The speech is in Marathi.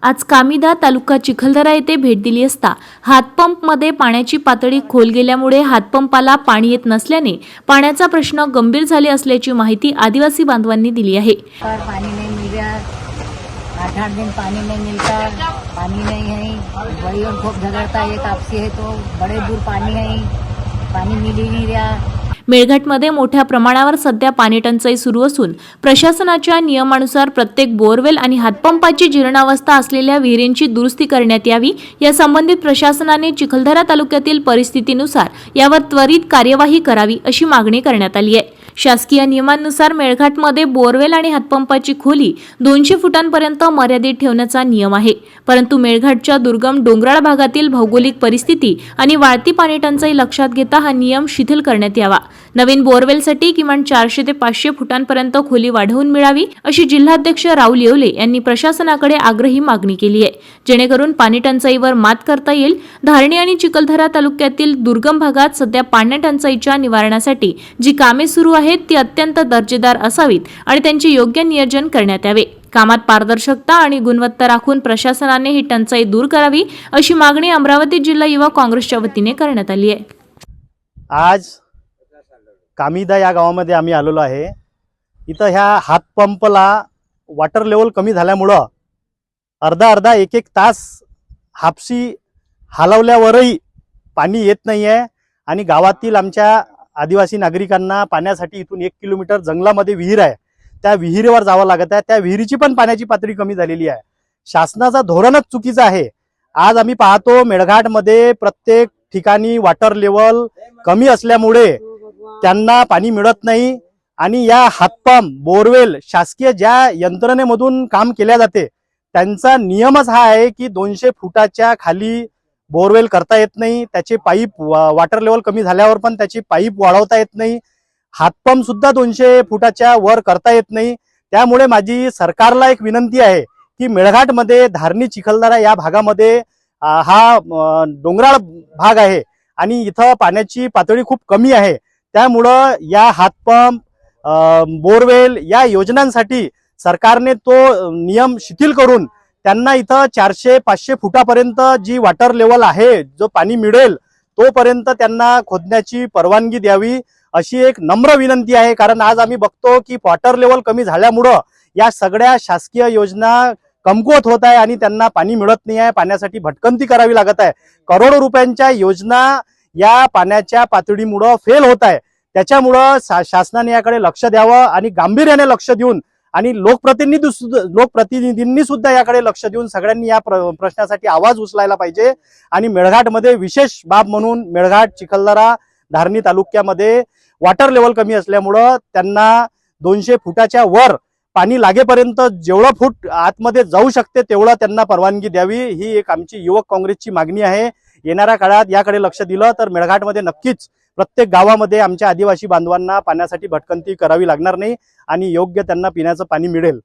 आज कामिदा तालुका चिखलदरा येथे भेट दिली असता हातपंपमध्ये पाण्याची पातळी खोल गेल्यामुळे हातपंपाला पाणी येत नसल्याने पाण्याचा प्रश्न गंभीर झाले असल्याची माहिती आदिवासी बांधवांनी दिली आहे। पानी नहीं मिल रहा, 8-8 दिन पानी नहीं मिलता, पानी नहीं है, बड़ी और खूब झगड़ता है, एक आपसी है तो बड़े दूर पानी है, पानी मिल ही नहीं रहा। मेळघाटमध्ये मोठ्या प्रमाणावर सध्या पाणी टंचाई सुरू असून प्रशासनाच्या नियमानुसार प्रत्येक बोरवेल आणि हातपंपाची जीर्णावस्था असलेल्या विहिरींची दुरुस्ती करण्यात यावी। या संबंधित प्रशासनाने चिखलदरा तालुक्यातील परिस्थितीनुसार यावर त्वरित कार्यवाही करावी अशी मागणी करण्यात आली आहे। शासकीय नियमांनुसार मेळघाटमध्ये बोरवेल आणि हातपंपाची खोली 200 फुटांपर्यंत मर्यादित ठेवण्याचा नियम आहे, परंतु मेळघाटच्या दुर्गम डोंगराळ भागातील भौगोलिक परिस्थिती आणि वाढती पाणी टंचाई लक्षात घेता हा नियम शिथिल करण्यात यावा। नवीन बोरवेलसाठी किमान 400 ते 500 फुटांपर्यंत खोली वाढवून मिळावी अशी जिल्हाध्यक्ष राहुल येवले यांनी प्रशासनाकडे आग्रही मागणी केली आहे, जेणेकरून पाणी टंचाईवर मात करता येईल। धारणी आणि चिखलदरा तालुक्यातील दुर्गम भागात सध्या पाणी टंचाईच्या निवारणासाठी जी कामे सुरू आहेत ती अत्यंत दर्जेदार असावीत आणि त्यांचे योग्य नियोजन करण्यात यावे। कामात पारदर्शकता आणि गुणवत्ता राखून प्रशासनाने ही टंचाई दूर करावी अशी मागणी अमरावती जिल्हा युवा काँग्रेसच्या वतीने करण्यात आली आहे। आज कामिदा या गावामध्ये आम्ही आलेलो आहे। इथं ह्या हातपंपला वॉटर लेवल कमी झाल्यामुळं अर्धा एक तास हापसी हलवल्यावरही पाणी येत नाही आहे आणि गावातील आमच्या आदिवासी नागरिकांना पाण्यासाठी इथून 1 किलोमीटर जंगलामध्ये विहीर आहे, त्या विहिरीवर जावं लागत आहे। त्या विहिरीची पण पाण्याची पातळी कमी झालेली आहे। शासनाचा धोरणच चुकीचं आहे। आज आम्ही पाहतो मेळघाटमध्ये प्रत्येक ठिकाणी वॉटर लेवल कमी असल्यामुळे त्यांना पाणी मिळत नाही आणि या हातपंप बोरवेल शासकीय ज्या यंत्रणेमधून काम केल्या जाते त्यांचा नियमच हा आहे की 200 फुटाच्या खाली बोरवेल करता येत नाही। त्याचे पाईप वॉटर लेवल कमी झाल्यावर पण त्याची पाईप वाढवता येत नाही। हातपंप सुद्धा 200 फुटाच्या वर करता येत नाही। त्यामुळे माझी सरकारला एक विनंती आहे की मेळघाटमध्ये धारणी चिखलदरा या भागामध्ये हा डोंगराळ भाग आहे आणि इथं पाण्याची पातळी खूप कमी आहे। त्यामुळं या हातपंप बोरवेल या योजनांसाठी सरकारने तो नियम शिथिल करून त्यांना इथं 400-500 फुटापर्यंत जी वॉटर लेवल आहे जो पाणी मिळेल तोपर्यंत त्यांना खोदण्याची परवानगी द्यावी अशी एक नम्र विनंती आहे। कारण आज आम्ही बघतो की वॉटर लेवल कमी झाल्यामुळं या सगळ्या शासकीय योजना कमकुवत होत आहे आणि त्यांना पाणी मिळत नाही आहे, पाण्यासाठी भटकंती करावी लागत आहे। करोडो रुपयांच्या योजना या पाण्याच्या पातळीमुळे फेल होत आहे। त्याच्यामुळे शासनाने याकडे लक्ष द्यावं आणि गांभीर्याने लक्ष देऊन आणि लोकप्रतिनिधींनी सुद्धा याकडे लक्ष देऊन सगळ्यांनी या प्रश्नासाठी आवाज उचलायला पाहिजे। आणि मेळघाटमध्ये विशेष बाब म्हणून मेळघाट चिखलदरा धारणी तालुक्यामध्ये वॉटर लेवल कमी असल्यामुळं त्यांना 200 फुटाच्या वर पाणी लागेपर्यंत जेवढं फूट आतमध्ये जाऊ शकते तेवढं त्यांना परवानगी द्यावी ही एक आमची युवक काँग्रेसची मागणी आहे। येणाऱ्या काळात याकडे लक्ष दिलं तर मेळघाटमध्ये नक्कीच प्रत्येक गावामध्ये आमच्या आदिवासी बांधवांना पाण्यासाठी भटकंती करावी लागणार नाही आणि योग्य त्यांना पिण्याचं पाणी मिळेल।